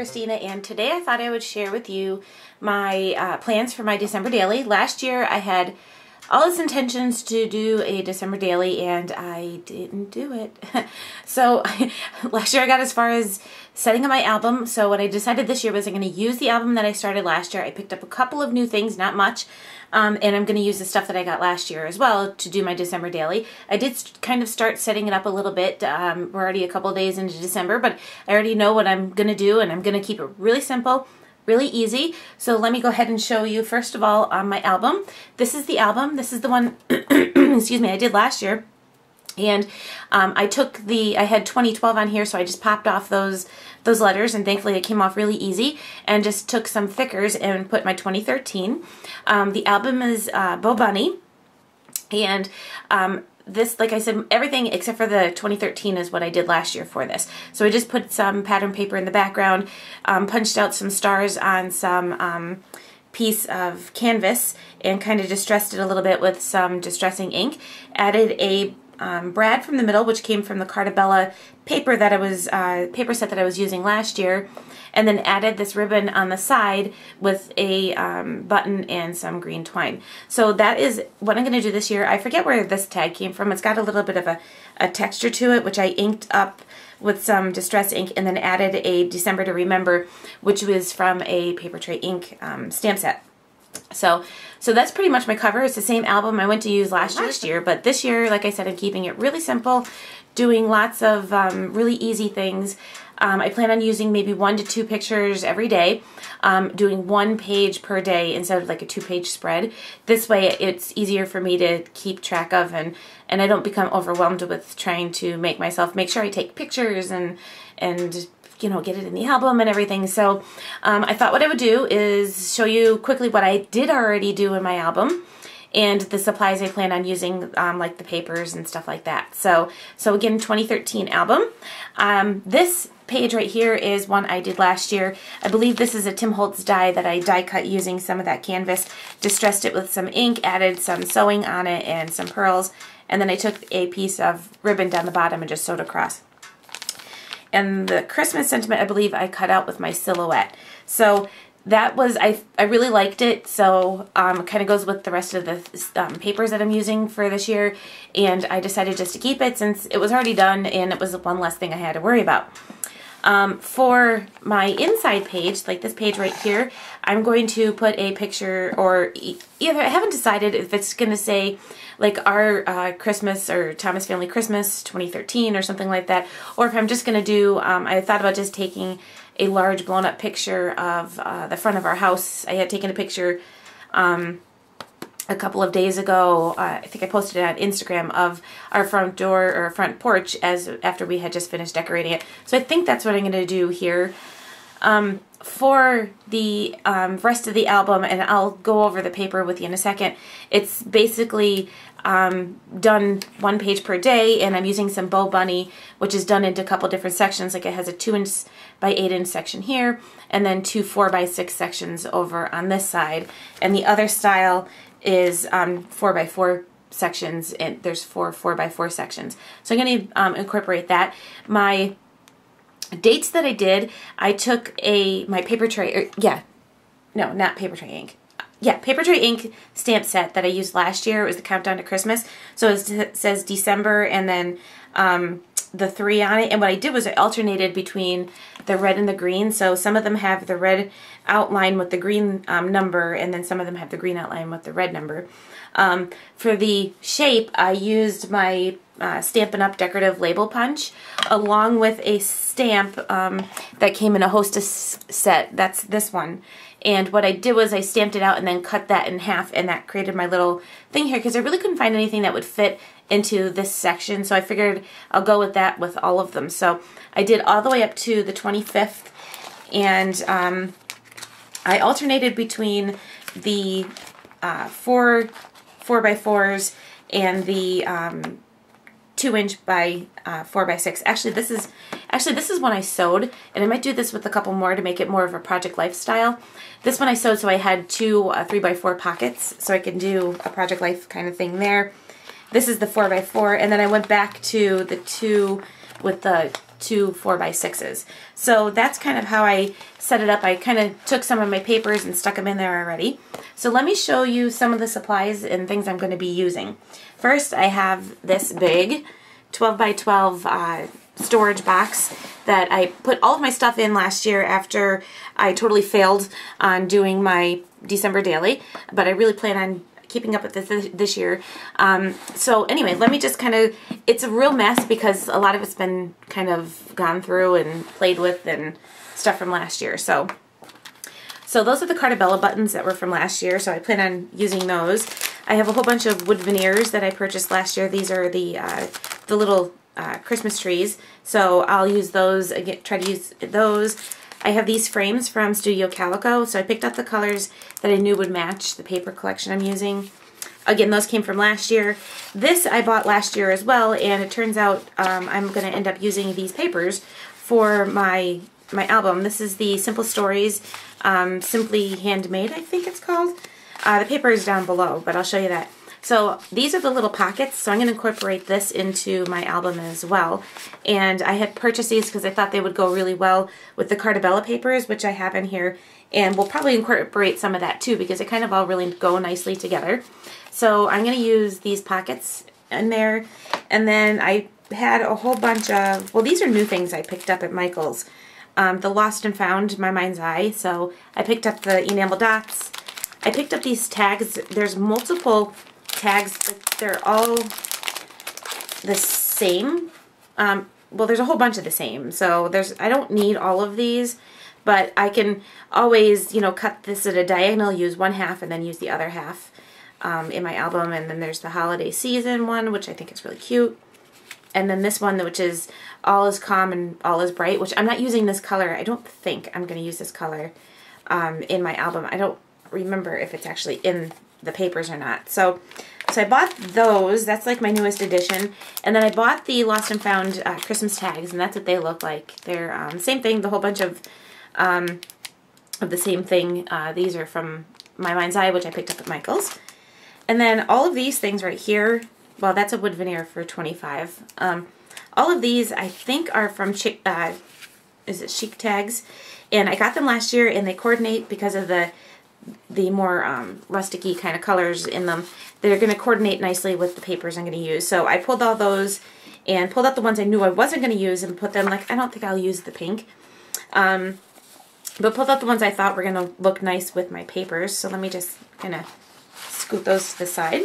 Christina, and today I thought I would share with you my plans for my December daily. Last year I had all its intentions to do a December daily and I didn't do it. So last year I got as far as setting up my album. So what I decided this year was I'm going to use the album that I started last year. I picked up a couple of new things, not much, and I'm going to use the stuff that I got last year as well to do my December daily. I did kind of start setting it up a little bit. We're already a couple days into December, but I already know what I'm going to do, and I'm going to keep it really simple, really easy. So let me go ahead and show you first of all on my album. This is the album. This is the one excuse me, I did last year. And I had 2012 on here, so I just popped off those letters, and thankfully it came off really easy, and just took some thickers and put my 2013. The album is Bo Bunny, and this, like I said, everything except for the 2013 is what I did last year for this. So I just put some pattern paper in the background, punched out some stars on some piece of canvas, and kind of distressed it a little bit with some distressing ink. Added a brad from the middle, which came from the Cartabella paper that paper set that I was using last year, and then added this ribbon on the side with a button and some green twine. So that is what I'm going to do this year. I forget where this tag came from. It's got a little bit of a texture to it, which I inked up with some distress ink, and then added a December to Remember, which was from a Paper Tray ink stamp set. So that's pretty much my cover. It's the same album I went to use last year, but this year, like I said, I'm keeping it really simple, doing lots of really easy things. I plan on using maybe 1 to 2 pictures every day, doing 1 page per day instead of like a 2-page spread. This way it's easier for me to keep track of, and I don't become overwhelmed with trying to make sure I take pictures and you know, get it in the album and everything. So I thought what I would do is show you quickly what I did already do in my album and the supplies I plan on using, like the papers and stuff like that. So again, 2013 album. This page right here is one I did last year. I believe this is a Tim Holtz die that I die cut using some of that canvas, distressed it with some ink, added some sewing on it and some pearls, and then I took a piece of ribbon down the bottom and just sewed across. And the Christmas sentiment, I believe I cut out with my silhouette. So that was, I really liked it. So it kind of goes with the rest of the papers that I'm using for this year. And I decided just to keep it since it was already done and it was one less thing I had to worry about. For my inside page, like this page right here, I'm going to put a picture, or either, I haven't decided if it's going to say like our Christmas or Thomas Family Christmas 2013 or something like that, or if I'm just going to do, I thought about just taking a large blown up picture of the front of our house. I had taken a picture a couple of days ago, I think I posted it on Instagram, of our front door or front porch after we had just finished decorating it. So I think that's what I'm going to do here. For the rest of the album, and I'll go over the paper with you in a second, it's basically done 1 page per day, and I'm using some Bo Bunny, which is done into a couple different sections. Like it has a 2" by 8" section here, and then 2 4x6 sections over on this side. And the other style is 4x4 sections, and there's 4 4x4 sections. So I'm going to incorporate that. My dates that I did, I took my paper tray, not paper tray ink. Yeah, paper tray ink stamp set that I used last year. It was the Countdown to Christmas. So it says December and then the 3 on it. And what I did was I alternated between the red and the green. So some of them have the red outline with the green number, and then some of them have the green outline with the red number. For the shape, I used my Stampin' Up! Decorative label punch along with a stamp that came in a Hostess set. That's this one. And what I did was I stamped it out and then cut that in half, and that created my little thing here because I really couldn't find anything that would fit into this section. So I figured I'll go with that with all of them. So I did all the way up to the 25th, and I alternated between the 4x4s and the 2" by 4x6. Actually, this is one I sewed, and I might do this with a couple more to make it more of a Project Life style. This one I sewed so I had 2 3x4 pockets, so I can do a Project Life kind of thing there. This is the 4x4, and then I went back to the 2 with the 2 4x6s. So that's kind of how I set it up. I kind of took some of my papers and stuck them in there already. So let me show you some of the supplies and things I'm going to be using. First, I have this big 12x12 storage box that I put all of my stuff in last year after I totally failed on doing my December daily, but I really plan on keeping up with this year. So anyway, let me just kind of, it's a real mess because a lot of it's been kind of gone through and played with and stuff from last year. So those are the Cartabella buttons that were from last year, so I plan on using those. I have a whole bunch of wood veneers that I purchased last year. These are the little Christmas trees, so I'll use those, again, try to use those. I have these frames from Studio Calico, so I picked up the colors that I knew would match the paper collection I'm using. Again, those came from last year. This I bought last year as well, and it turns out I'm going to end up using these papers for my album. This is the Simple Stories, Simply Handmade, I think it's called. The paper is down below, but I'll show you that. So these are the little pockets, so I'm going to incorporate this into my album as well. And I had purchased these because I thought they would go really well with the Cartabella papers, which I have in here. And we'll probably incorporate some of that too because they kind of all really go nicely together. So I'm going to use these pockets in there. And then I had a whole bunch of, well, these are new things I picked up at Michael's. The Lost and Found, My Mind's Eye. So I picked up the enamel dots. I picked up these tags. There's multiple tags, but they're all the same. Well, there's a whole bunch of the same, so I don't need all of these, but I can always, you know, cut this at a diagonal, use one half, and then use the other half in my album. And then there's the holiday season one, which I think is really cute. And then this one, which is All is Calm and All is Bright, which I'm not using this color. I don't think I'm going to use this color in my album. I don't remember if it's actually in the papers or not. So I bought those. That's like my newest edition. And then I bought the Lost and Found Christmas tags, and that's what they look like. They're same thing, the whole bunch of the same thing. These are from My Mind's Eye, which I picked up at Michael's. And then all of these things right here, well, that's a wood veneer for $25. All of these I think are from Chic Tags, and I got them last year, and they coordinate because of the more rustic-y kind of colors in them. They're going to coordinate nicely with the papers I'm going to use. So I pulled all those and pulled out the ones I knew I wasn't going to use and put them, like, I don't think I'll use the pink. But pulled out the ones I thought were going to look nice with my papers. So let me just kind of scoot those to the side.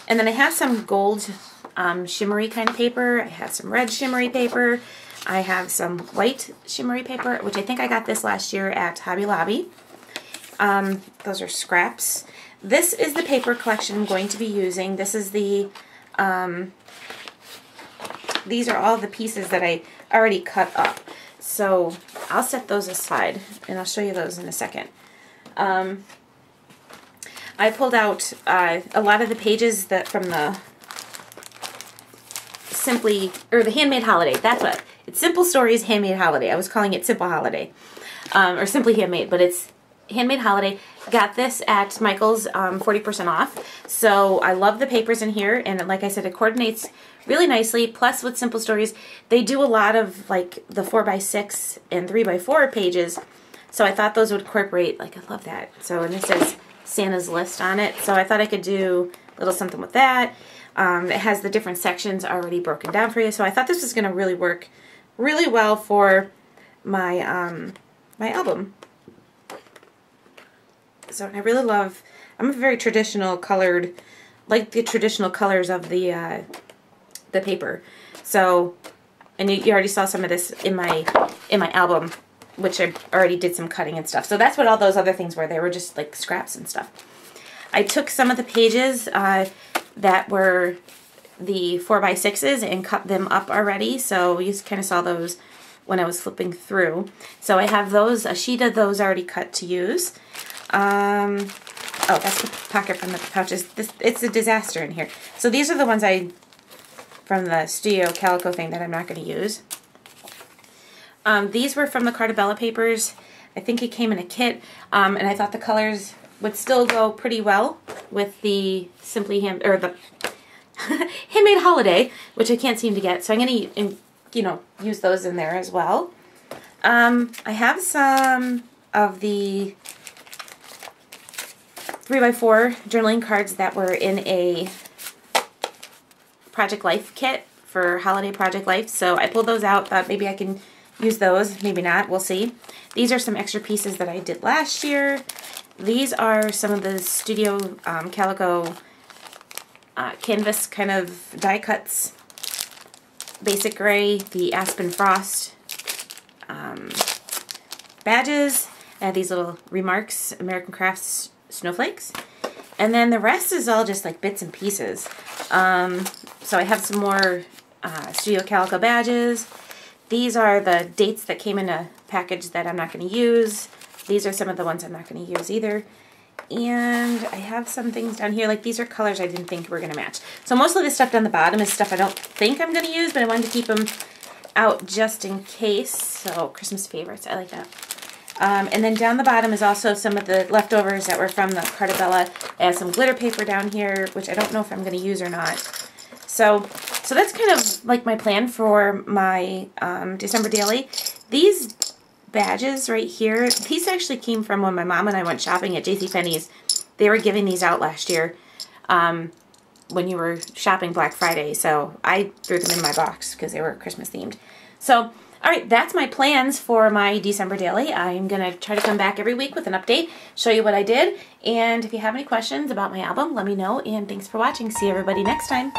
And then I have some gold shimmery kind of paper. I have some red shimmery paper. I have some white shimmery paper, which I think I got this last year at Hobby Lobby. Those are scraps. This is the paper collection I'm going to be using. This is the, these are all the pieces that I already cut up. So I'll set those aside, and I'll show you those in a second. I pulled out a lot of the pages that from the the Handmade Holiday. That's what, it's Simple Stories Handmade Holiday. I was calling it Simple Holiday, or Simply Handmade, but it's Handmade Holiday. Got this at Michael's, 40% off. So I love the papers in here, and like I said, it coordinates really nicely. Plus with Simple Stories, they do a lot of like the 4x6 and 3x4 pages. So I thought those would incorporate, like, I love that. So, and it says Santa's list on it. So I thought I could do a little something with that. It has the different sections already broken down for you. So I thought this was going to really work really well for my, my album. So I really love, I'm a very traditional colored, like the traditional colors of the paper. So, and you already saw some of this in my album, which I already did some cutting and stuff. So that's what all those other things were. They were just like scraps and stuff. I took some of the pages that were the 4x6s and cut them up already. So you kind of saw those when I was flipping through. So I have those, a sheet of those already cut to use. Oh, that's the pocket from the pouches. It's a disaster in here. So these are the ones from the Studio Calico thing that I'm not going to use. These were from the Cartabella papers. I think it came in a kit, and I thought the colors would still go pretty well with the the Handmade Holiday, which I can't seem to get. So I'm going to you know, use those in there as well. I have some of the 3x4 journaling cards that were in a Project Life kit for Holiday Project Life. So I pulled those out, thought maybe I can use those, maybe not, we'll see. These are some extra pieces that I did last year. These are some of the Studio Calico canvas kind of die cuts. Basic Gray, the Aspen Frost badges. I have these little Remarks American Crafts snowflakes. And then the rest is all just like bits and pieces. So I have some more Studio Calico badges. These are the dates that came in a package that I'm not going to use. These are some of the ones I'm not going to use either. And I have some things down here, like these are colors I didn't think were going to match. So most of this stuff down the bottom is stuff I don't think I'm going to use, but I wanted to keep them out just in case. So Christmas favorites, I like that. And then down the bottom is also some of the leftovers that were from the Cartabella. I have some glitter paper down here, which I don't know if I'm going to use or not. So that's kind of like my plan for my December daily. These badges right here, these actually came from when my mom and I went shopping at JCPenney's. They were giving these out last year when you were shopping Black Friday. So I threw them in my box because they were Christmas themed. So, all right, that's my plans for my December daily. I'm going to try to come back every week with an update, show you what I did. And if you have any questions about my album, let me know. And thanks for watching. See everybody next time.